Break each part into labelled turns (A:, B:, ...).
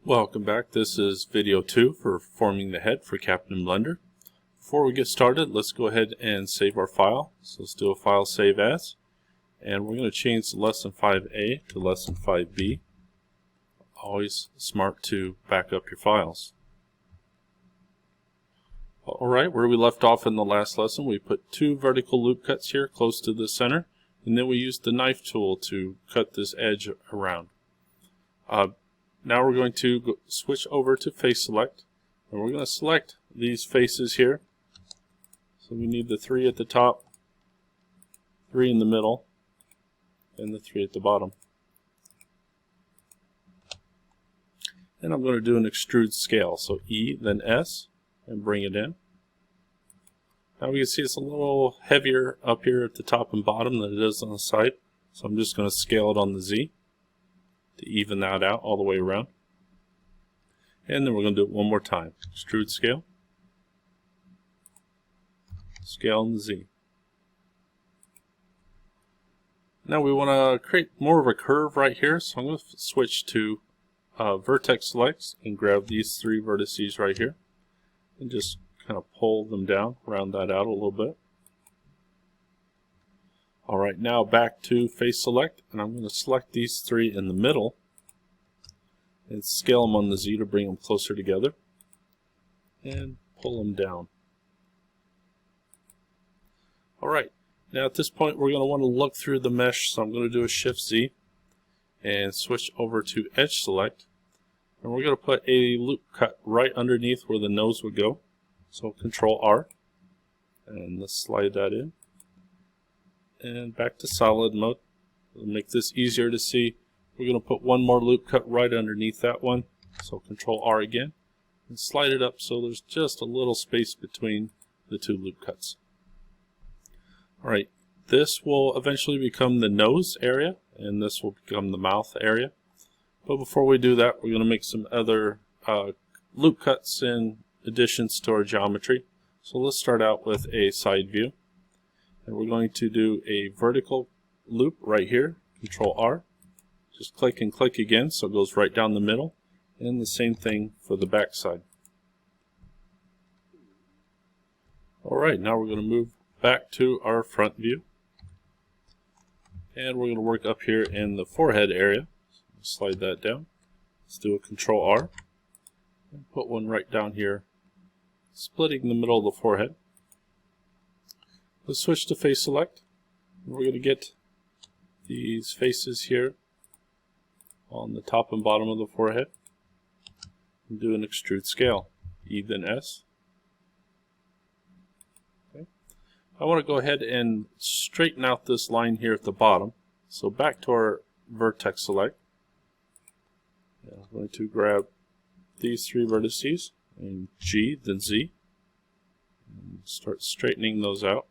A: Welcome back. This is video 2 for forming the head for Captain Blender. Before we get started, let's go ahead and save our file. So let's do a file save as, and we're going to change lesson 5A to lesson 5B. Always smart to back up your files. Alright, where we left off in the last lesson, we put 2 vertical loop cuts here close to the center, and then we used the knife tool to cut this edge around. Now we're going to switch over to face select, and we're going to select these faces here. So we need the 3 at the top, 3 in the middle, and the 3 at the bottom. And I'm going to do an extrude scale, so E then S, and bring it in. Now we can see it's a little heavier up here at the top and bottom than it is on the side, so I'm just going to scale it on the Z to even that out all the way around. And then we're going to do it one more time. Extrude scale, scale on the Z. Now we want to create more of a curve right here, so I'm going to switch to vertex selects and grab these 3 vertices right here and just kind of pull them down, round that out a little bit. Alright, now back to face select, and I'm going to select these 3 in the middle and scale them on the Z to bring them closer together and pull them down. Alright, now at this point we're going to want to look through the mesh, so I'm going to do a Shift Z and switch over to edge select, and we're going to put a loop cut right underneath where the nose would go. So Control R, and let's slide that in. And back to solid mode. To make this easier to see, we're going to put one more loop cut right underneath that one. So Control R again, and slide it up so there's just a little space between the 2 loop cuts. Alright, this will eventually become the nose area, and this will become the mouth area. But before we do that, we're going to make some other loop cuts and additions to our geometry. So let's start out with a side view. And we're going to do a vertical loop right here, Control R. Just click and click again so it goes right down the middle. And the same thing for the back side. Alright, now we're going to move back to our front view. And we're going to work up here in the forehead area. So slide that down. Let's do a Control R. And put one right down here, splitting the middle of the forehead. Let's switch to face select. We're going to get these faces here on the top and bottom of the forehead and do an extrude scale, E then S. Okay. I want to go ahead and straighten out this line here at the bottom. So back to our vertex select. I'm going to grab these 3 vertices and G then Z and start straightening those out.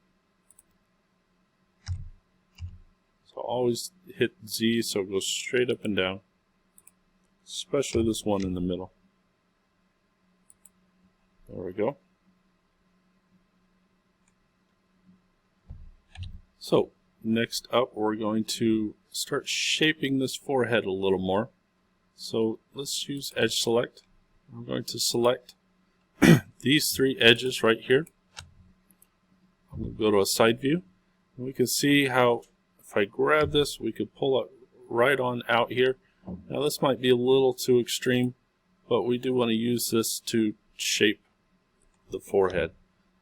A: So always hit Z so it goes straight up and down, especially this one in the middle. There we go. So next up we're going to start shaping this forehead a little more. So let's use edge select. I'm going to select these 3 edges right here. I'm going to go to a side view, and we can see how if I grab this we could pull it right on out here. Now this might be a little too extreme, but we do want to use this to shape the forehead.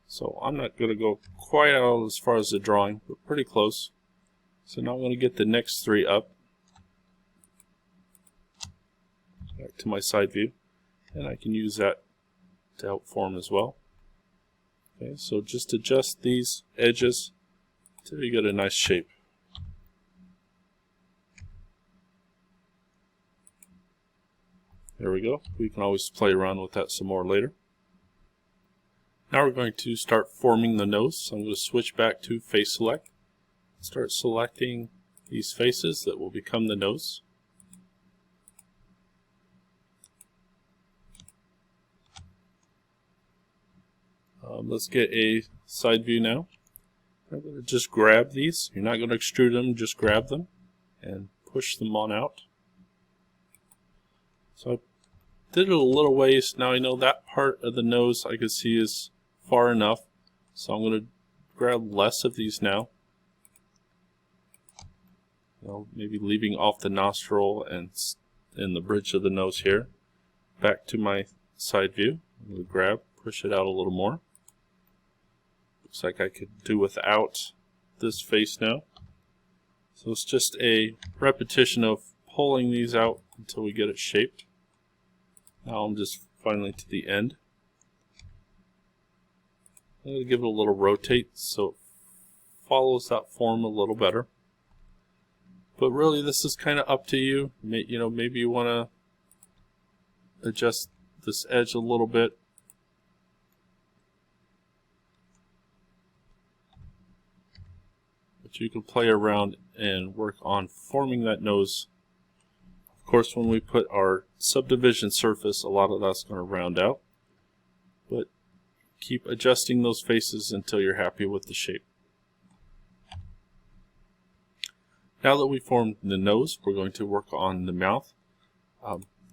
A: So I'm not going to go quite out as far as the drawing, but pretty close. So now I'm going to get the next 3 up. Back to my side view, and I can use that to help form as well. Okay, so just adjust these edges until you get a nice shape. There we go. We can always play around with that some more later. Now we're going to start forming the nose. So I'm going to switch back to face select. Start selecting these faces that will become the nose. Let's get a side view now. I'm going to just grab these. You're not going to extrude them, just grab them and push them on out. So I did it a little ways. Now I know that part of the nose I can see is far enough, so I'm going to grab less of these now. Maybe leaving off the nostril and the bridge of the nose here. Back to my side view. I'm going to grab, push it out a little more. Looks like I could do without this face now. So it's just a repetition of pulling these out until we get it shaped. Now I'm just finally to the end. I'm going to give it a little rotate so it follows that form a little better. But really, this is kind of up to you. Maybe you want to adjust this edge a little bit. But you can play around and work on forming that nose. Of course, when we put our subdivision surface, a lot of that's going to round out. But keep adjusting those faces until you're happy with the shape. Now that we formed the nose, we're going to work on the mouth.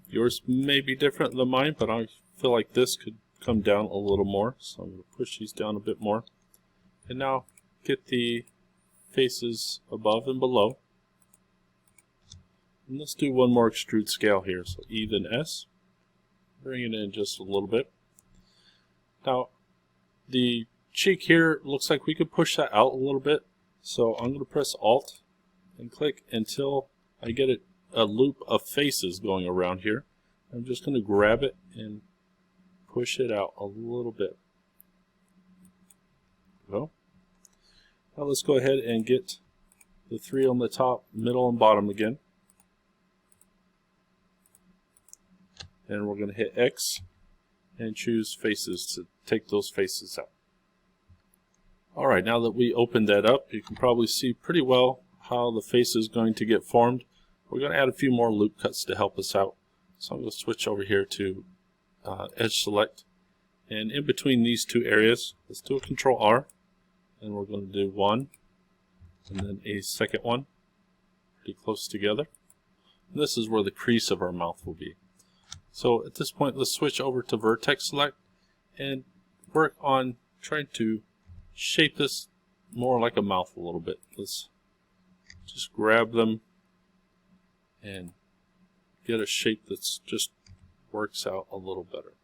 A: Yours may be different than mine, but I feel like this could come down a little more. So I'm going to push these down a bit more. And now get the faces above and below. And let's do one more extrude scale here. So E then S. Bring it in just a little bit. Now, the cheek here looks like we could push that out a little bit. So I'm going to press Alt and click until I get a loop of faces going around here. I'm just going to grab it and push it out a little bit. Now let's go ahead and get the three on the top, middle, and bottom again. And we're going to hit X and choose faces to take those faces out. Alright, now that we opened that up, you can probably see pretty well how the face is going to get formed. We're going to add a few more loop cuts to help us out. So I'm going to switch over here to Edge Select. And in between these two areas, let's do a Control R. And we're going to do one, and then a second one, pretty close together. And this is where the crease of our mouth will be. So at this point, let's switch over to Vertex Select and work on trying to shape this more like a mouth a little bit. Let's just grab them and get a shape that's just works out a little better.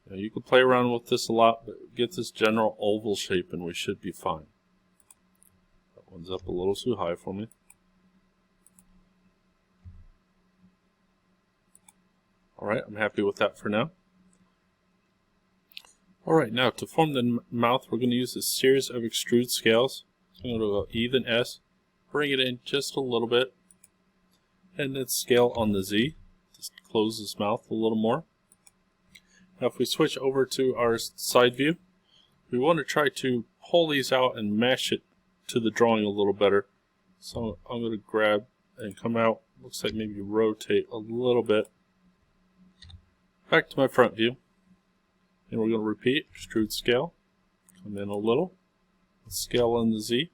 A: Now you can play around with this a lot, but get this general oval shape and we should be fine. That one's up a little too high for me. Alright, I'm happy with that for now. Alright, now to form the mouth, we're going to use a series of extrude scales. So I'm going to go E then S, bring it in just a little bit, and then scale on the Z. Just close this mouth a little more. Now if we switch over to our side view, we want to try to pull these out and mesh it to the drawing a little better. So I'm going to grab and come out, looks like maybe rotate a little bit. Back to my front view. And we're going to repeat, extrude scale, come in a little, scale on the Z.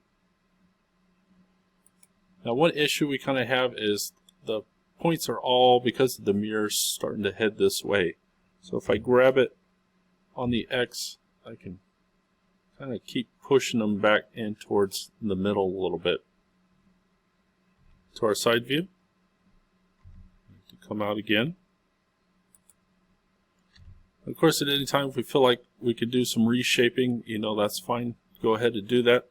A: Now one issue we kind of have is the points are all, because the mirror's starting to head this way. So if I grab it on the X, I can kind of keep pushing them back in towards the middle a little bit. To our side view, come out again. Of course, at any time if we feel like we could do some reshaping, that's fine. Go ahead and do that.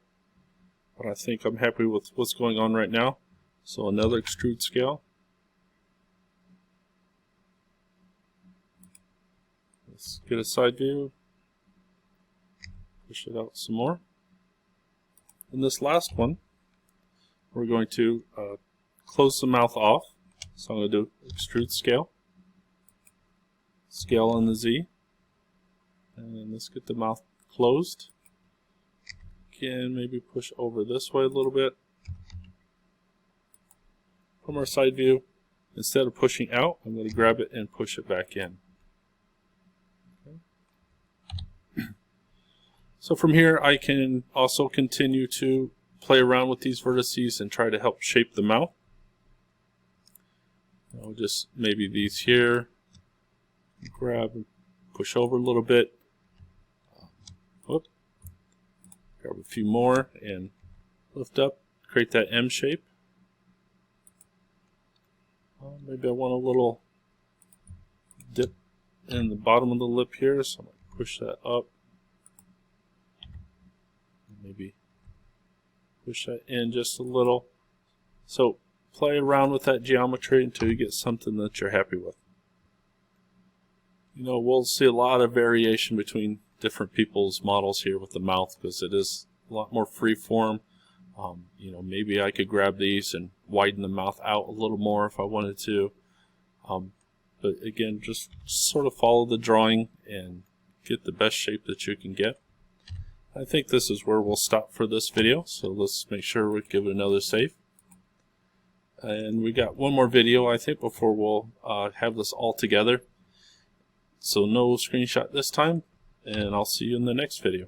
A: But I think I'm happy with what's going on right now. So another extrude scale. Let's get a side view. Push it out some more. And this last one, we're going to close the mouth off. So I'm going to do extrude scale. Scale on the Z. And let's get the mouth closed. Again, maybe push over this way a little bit. From our side view, instead of pushing out, I'm going to grab it and push it back in. Okay. So from here, I can also continue to play around with these vertices and try to help shape the mouth. I'll just maybe these here, grab and push over a little bit. Whoop. Grab a few more and lift up, create that M shape. Maybe I want a little dip in the bottom of the lip here, so I'm going to push that up. Maybe push that in just a little. So play around with that geometry until you get something that you're happy with. You know, we'll see a lot of variation between different people's models here with the mouth because it is a lot more free form. You know, maybe I could grab these and widen the mouth out a little more if I wanted to. But again, just sort of follow the drawing and get the best shape that you can get. I think this is where we'll stop for this video, so let's make sure we give it another save. And we got one more video, I think, before we'll have this all together. So no screenshot this time, and I'll see you in the next video.